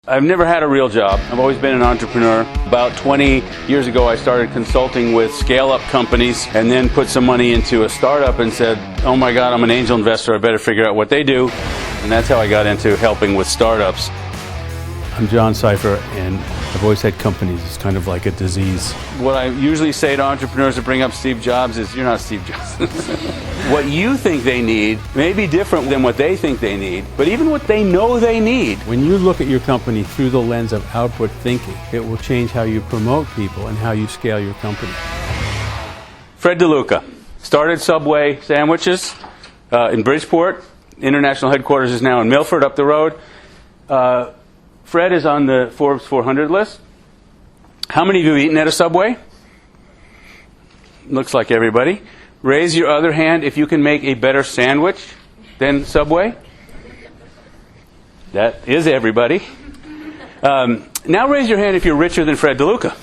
I've never had a real job. I've always been an entrepreneur. About 20 years ago, I started consulting with scale-up companies and then put some money into a startup and said, oh my God, I'm an angel investor. I better figure out what they do. And that's how I got into helping with startups. I'm John Seiffer, and I've always had companies. It's kind of like a disease. What I usually say to entrepreneurs that bring up Steve Jobs is, you're not Steve Jobs. What you think they need may be different than what they think they need, but even what they know they need. When you look at your company through the lens of output thinking, it will change how you promote people and how you scale your company. Fred DeLuca started Subway sandwiches in Bridgeport. International headquarters is now in Milford, up the road. Fred is on the Forbes 400 list. How many of you have eaten at a Subway? Looks like everybody. Raise your other hand if you can make a better sandwich than Subway. That is everybody. Now raise your hand if you're richer than Fred DeLuca.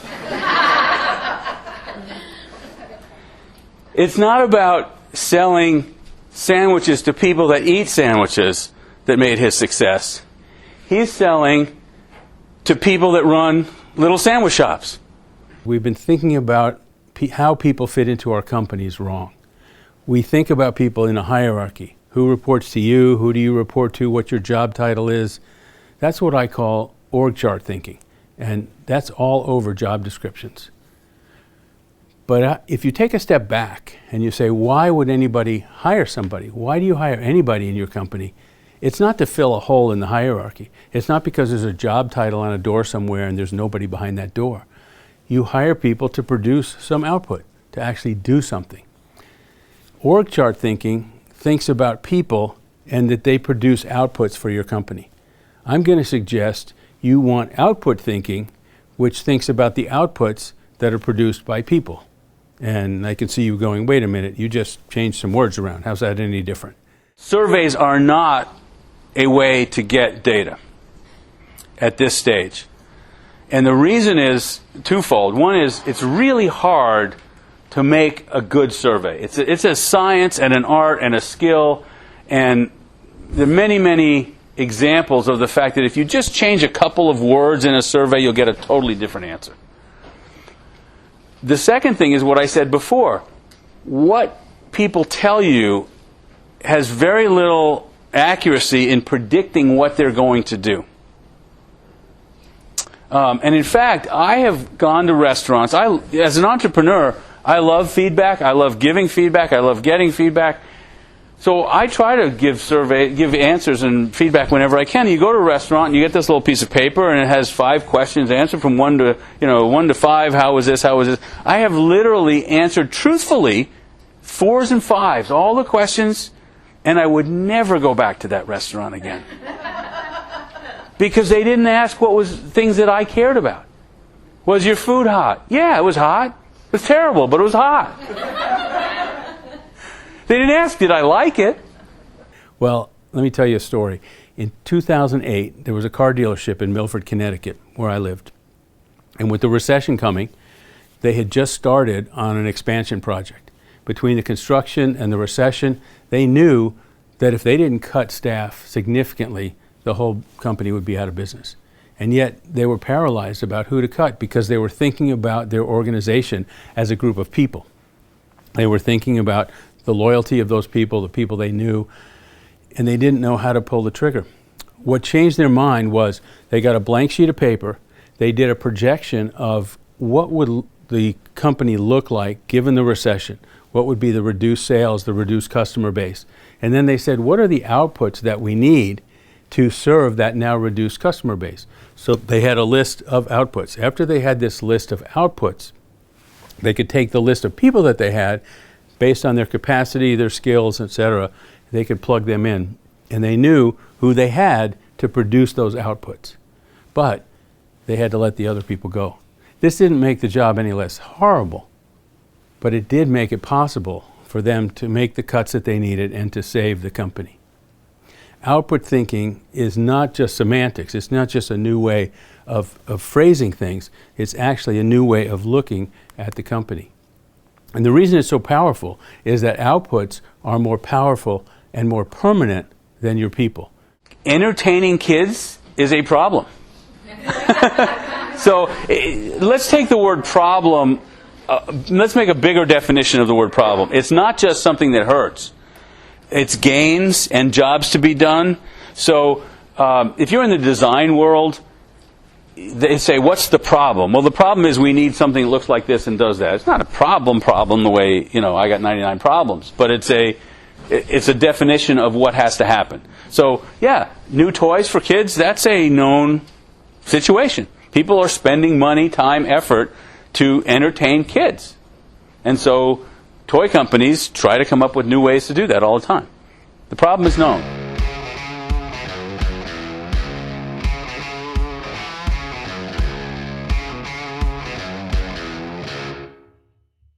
It's not about selling sandwiches to people that eat sandwiches that made his success. He's selling to people that run little sandwich shops. We've been thinking about how people fit into our companies wrong. We think about people in a hierarchy. Who reports to you? Who do you report to? What your job title is? That's what I call org chart thinking. And that's all over job descriptions. But if you take a step back and you say, why would anybody hire somebody? Why do you hire anybody in your company? It's not to fill a hole in the hierarchy. It's not because there's a job title on a door somewhere and there's nobody behind that door. You hire people to produce some output, to actually do something. Org chart thinking thinks about people and that they produce outputs for your company. I'm going to suggest you want output thinking, which thinks about the outputs that are produced by people. And I can see you going, wait a minute, you just changed some words around. How's that any different? Surveys are not a way to get data at this stage. And the reason is twofold. One is it's really hard to make a good survey. It's a science and an art and a skill, and there are many, many examples of the fact that if you just change a couple of words in a survey, you'll get a totally different answer. The second thing is what I said before. What people tell you has very little accuracy in predicting what they're going to do. And in fact, I have gone to restaurants. As an entrepreneur, I love feedback. I love giving feedback. I love getting feedback. So I try to give answers and feedback whenever I can. You go to a restaurant and you get this little piece of paper and it has 5 questions answered from 1 to 5. How was this? How was this? I have literally answered truthfully 4s and 5s, all the questions, and I would never go back to that restaurant again. Because they didn't ask what was things that I cared about. Was your food hot? Yeah, it was hot. It was terrible, but it was hot. They didn't ask, did I like it? Well, let me tell you a story. In 2008, there was a car dealership in Milford, Connecticut, where I lived. And with the recession coming, they had just started on an expansion project. Between the construction and the recession, they knew that if they didn't cut staff significantly, the whole company would be out of business. And yet they were paralyzed about who to cut because they were thinking about their organization as a group of people. They were thinking about the loyalty of those people, the people they knew, and they didn't know how to pull the trigger. What changed their mind was they got a blank sheet of paper, they did a projection of what would the company look like given the recession, what would be the reduced sales, the reduced customer base. And then they said, what are the outputs that we need to serve that now reduced customer base? So they had a list of outputs. After they had this list of outputs, they could take the list of people that they had based on their capacity, their skills, etc. They could plug them in. And they knew who they had to produce those outputs. But they had to let the other people go. This didn't make the job any less horrible, but it did make it possible for them to make the cuts that they needed and to save the company. Output thinking is not just semantics. It's not just a new way of phrasing things. It's actually a new way of looking at the company. And the reason it's so powerful is that outputs are more powerful and more permanent than your people. Entertaining kids is a problem. So let's take the word problem. Let's make a bigger definition of the word problem. It's not just something that hurts. It's gains and jobs to be done. So if you're in the design world, they say, what's the problem? Well, the problem is we need something that looks like this and does that. It's not a problem the way, I got 99 problems. But it's a definition of what has to happen. So, yeah, new toys for kids, that's a known situation. People are spending money, time, effort to entertain kids. And so toy companies try to come up with new ways to do that all the time. The problem is known.